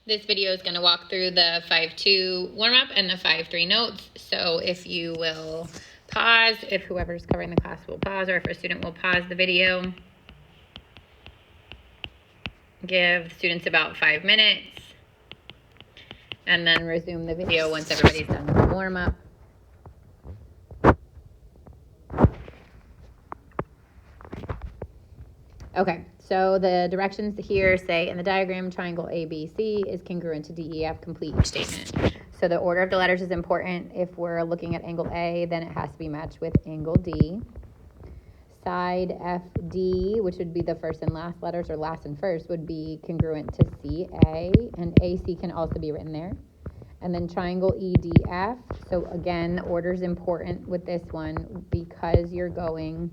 This video is going to walk through the 5-2 warm-up and the 5-3 notes. So if you will pause, if whoever's covering the class will pause, or if a student will pause the video, give the students about 5 minutes, and then resume the video once everybody's done with the warm-up. Okay, so the directions here say in the diagram, triangle ABC is congruent to DEF, complete each statement. So the order of the letters is important. If we're looking at angle A, then it has to be matched with angle D. Side FD, which would be the first and last letters, or last and first, would be congruent to CA, and AC can also be written there. And then triangle EDF, so again, the order is important with this one because you're going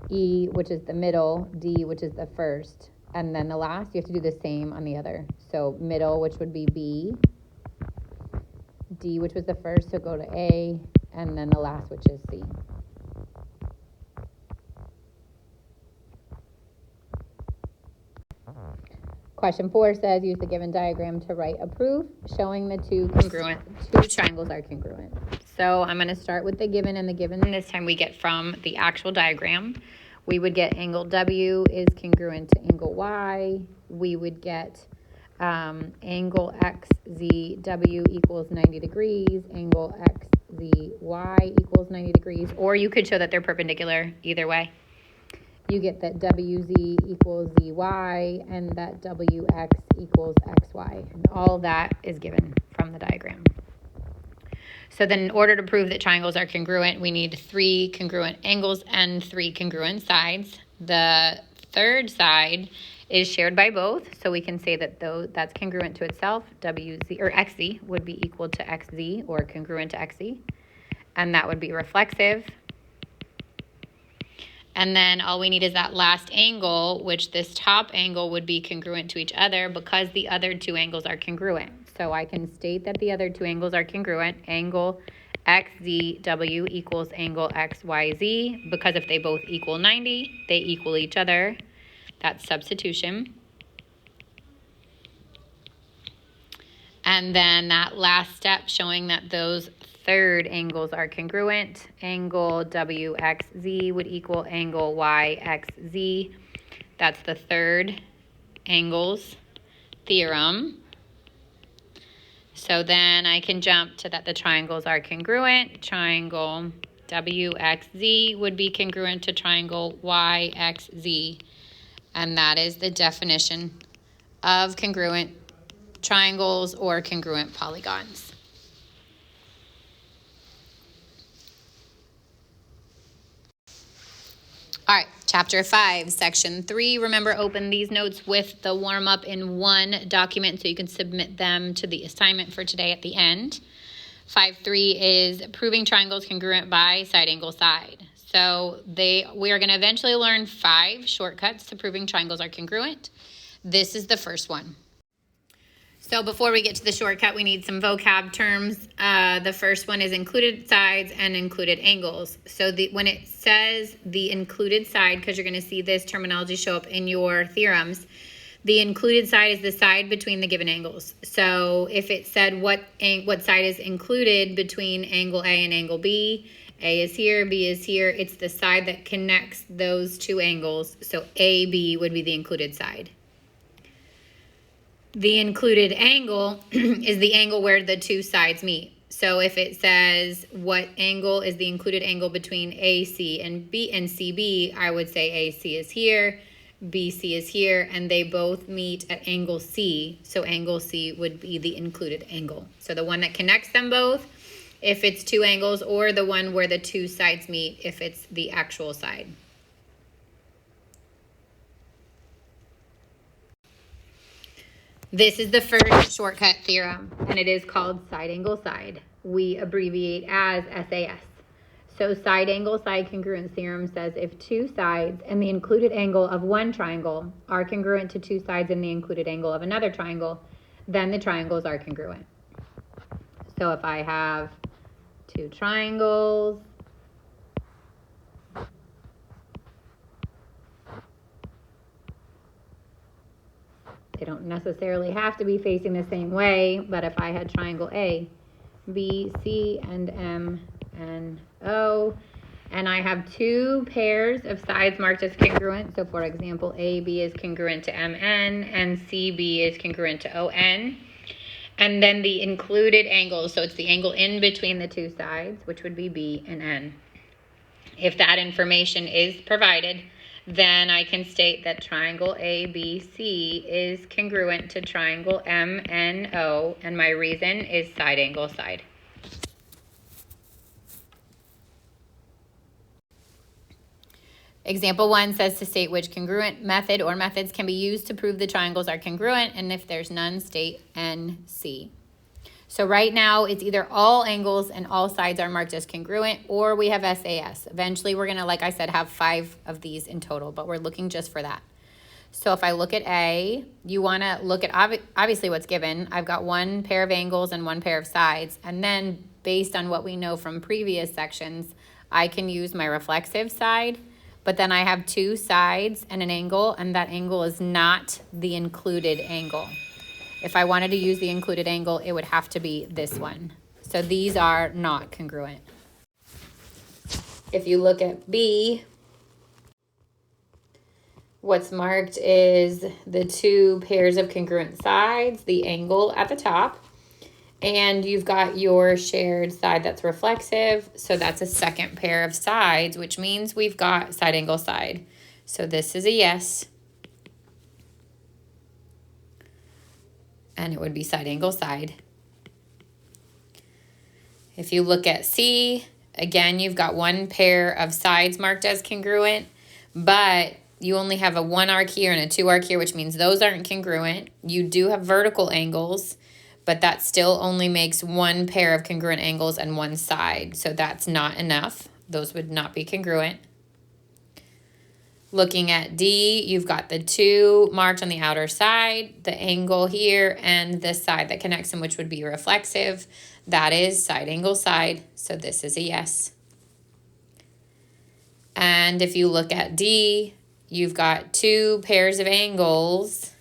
E, which is the middle, D, which is the first, and then the last, you have to do the same on the other. So middle, which would be B, D, which was the first, so go to A, and then the last, which is C. Question 4 says, use the given diagram to write a proof showing the two triangles are congruent. So I'm going to start with the given, and the given this time we get from the actual diagram. We would get angle W is congruent to angle Y. We would get angle XZW equals 90 degrees, angle XZY equals 90 degrees, or you could show that they're perpendicular either way. You get that WZ equals ZY and that WX equals XY. And all that is given from the diagram. So then in order to prove that triangles are congruent, we need 3 congruent angles and 3 congruent sides. The third side is shared by both, so we can say that that's congruent to itself. WZ or XZ would be equal to XZ, or congruent to XZ, and that would be reflexive. And then all we need is that last angle, which this top angle would be congruent to each other because the other 2 angles are congruent. So I can state that the other 2 angles are congruent. Angle XZW equals angle XYZ, because if they both equal 90, they equal each other. That's substitution. And then that last step showing that those third angles are congruent. Angle WXZ would equal angle YXZ. That's the third angles theorem. So then I can jump to that the triangles are congruent. Triangle WXZ would be congruent to triangle YXZ. And that is the definition of congruent triangles or congruent polygons. All right, chapter 5, section 3. Remember, open these notes with the warm-up in one document so you can submit them to the assignment for today at the end. 5-3 is proving triangles congruent by side angle side. So we are going to eventually learn 5 shortcuts to proving triangles are congruent. This is the first one. So before we get to the shortcut, we need some vocab terms. The first one is included sides and included angles. So when it says the included side, because you're going to see this terminology show up in your theorems, the included side is the side between the given angles. So if it said what side is included between angle A and angle B, A is here, B is here, it's the side that connects those 2 angles. So AB would be the included side. The included angle is the angle where the 2 sides meet. So if it says what angle is the included angle between AC and B and CB, I would say AC is here, BC is here, and they both meet at angle C. So angle C would be the included angle. So the one that connects them both, if it's 2 angles, or the one where the 2 sides meet, if it's the actual side. This is the first shortcut theorem, and it is called side angle side. We abbreviate as SAS. So side angle side congruence theorem says if 2 sides and the included angle of one triangle are congruent to 2 sides and the included angle of another triangle, then the triangles are congruent. So if I have 2 triangles, They don't necessarily have to be facing the same way, but if I had triangle A, B, C, and M, N, O, and I have two pairs of sides marked as congruent. So for example, AB is congruent to MN and CB is congruent to ON. And then the included angles, so it's the angle in between the two sides, which would be B and N. If that information is provided, then I can state that triangle ABC is congruent to triangle MNO, and my reason is side angle side. Example 1 says to state which congruent method or methods can be used to prove the triangles are congruent, and if there's none, state NC. So right now, it's either all angles and all sides are marked as congruent, or we have SAS. Eventually, we're going to, like I said, have 5 of these in total, but we're looking just for that. So if I look at A, you want to look at obviously what's given. I've got one pair of angles and one pair of sides, and then based on what we know from previous sections, I can use my reflexive side. But then I have two sides and an angle, and that angle is not the included angle. If I wanted to use the included angle, it would have to be this one. So these are not congruent. If you look at B, what's marked is the two pairs of congruent sides, the angle at the top, and you've got your shared side that's reflexive. So that's a second pair of sides, which means we've got side angle side. So this is a yes. And it would be side angle side. If you look at C, again, you've got one pair of sides marked as congruent, but you only have a 1 arc here and a 2 arc here, which means those aren't congruent. You do have vertical angles, but that still only makes one pair of congruent angles and one side. So that's not enough. Those would not be congruent. Looking at D, you've got the 2 marked on the outer side, the angle here, and this side that connects them, which would be reflexive. That is side angle side. So this is a yes. And if you look at D, you've got 2 pairs of angles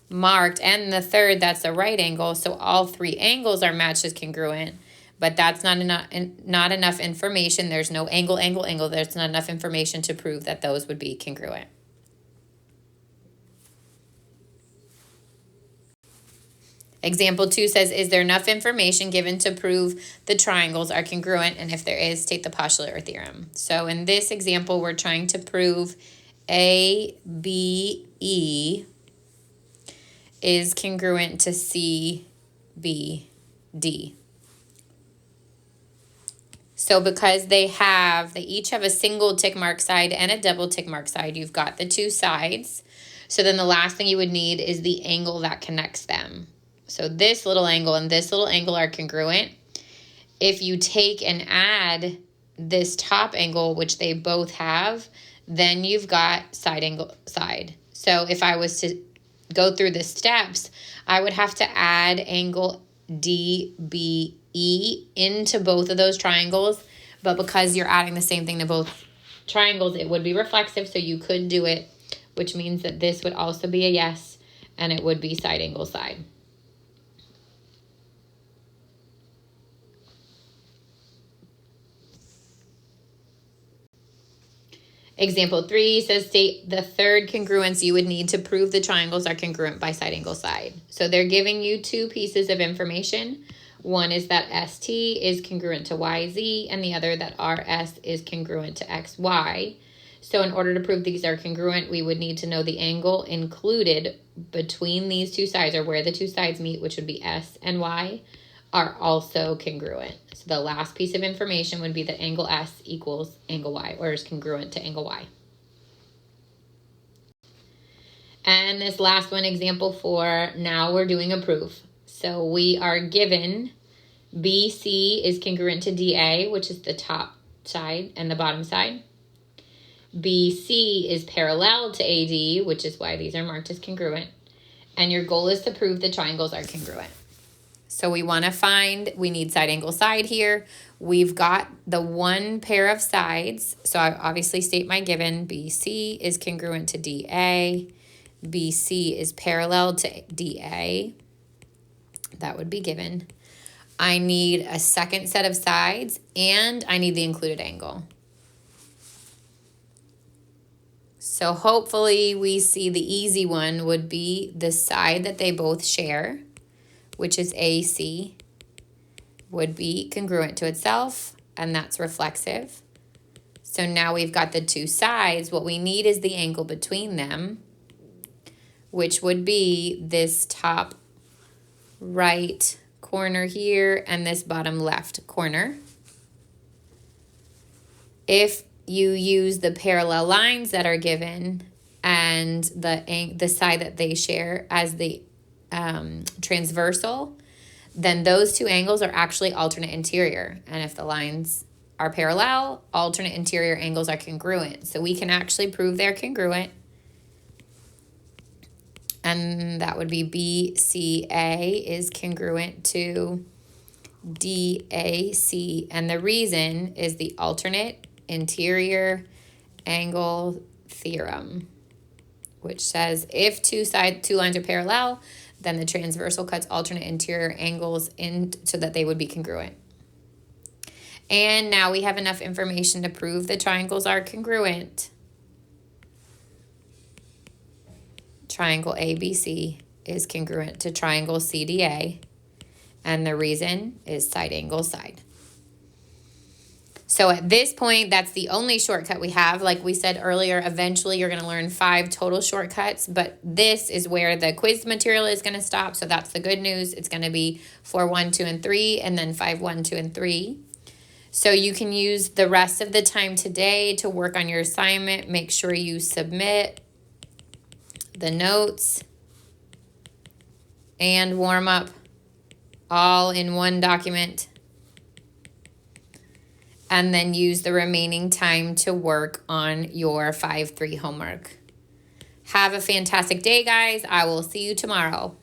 marked, and the third, that's a right angle, so all 3 angles are matched as congruent, but that's not enough information. There's no angle, angle, angle. There's not enough information to prove that those would be congruent. Example 2 says, is there enough information given to prove the triangles are congruent, and if there is, state the postulate or theorem. So in this example, we're trying to prove ABE is congruent to CBD. So because they each have a single tick mark side and a double tick mark side, you've got the 2 sides. So then the last thing you would need is the angle that connects them. So this little angle and this little angle are congruent. If you take and add this top angle, which they both have, then you've got side angle side. So if I was to go through the steps, I would have to add angle DBE into both of those triangles, but because you're adding the same thing to both triangles, it would be reflexive, so you could do it, which means that this would also be a yes, and it would be side angle side. Example 3 says state the third congruence you would need to prove the triangles are congruent by side angle side. So they're giving you 2 pieces of information. One is that ST is congruent to YZ, and the other that RS is congruent to XY. So in order to prove these are congruent, we would need to know the angle included between these 2 sides, or where the 2 sides meet, which would be S and Y, are also congruent. So the last piece of information would be that angle S equals angle Y, or is congruent to angle Y. And this last one, example 4, now we're doing a proof. So we are given BC is congruent to DA, which is the top side and the bottom side. BC is parallel to AD, which is why these are marked as congruent. And your goal is to prove the triangles are congruent. So we want to we need side angle side here. We've got the 1 pair of sides. So I obviously state my given. BC is congruent to DA. BC is parallel to DA. That would be given. I need a second set of sides, and I need the included angle. So hopefully we see the easy one would be the side that they both share, which is AC, would be congruent to itself, and that's reflexive. So now we've got the two sides. What we need is the angle between them, which would be this top right corner here and this bottom left corner. If you use the parallel lines that are given and the side that they share as the transversal, then those two angles are actually alternate interior. And if the lines are parallel, alternate interior angles are congruent. So we can actually prove they're congruent. And that would be BCA is congruent to DAC. And the reason is the alternate interior angle theorem, which says if two lines are parallel, then the transversal cuts alternate interior angles in so that they would be congruent. And now we have enough information to prove the triangles are congruent. Triangle ABC is congruent to triangle CDA, and the reason is side angle side. So at this point, that's the only shortcut we have. Like we said earlier, eventually you're going to learn 5 total shortcuts, but this is where the quiz material is going to stop. So that's the good news. It's going to be 4, 1, 2, and 3, and then 5, 1, 2, and 3. So you can use the rest of the time today to work on your assignment. Make sure you submit the notes and warm up all in one document, and then use the remaining time to work on your 5-3 homework. Have a fantastic day, guys. I will see you tomorrow.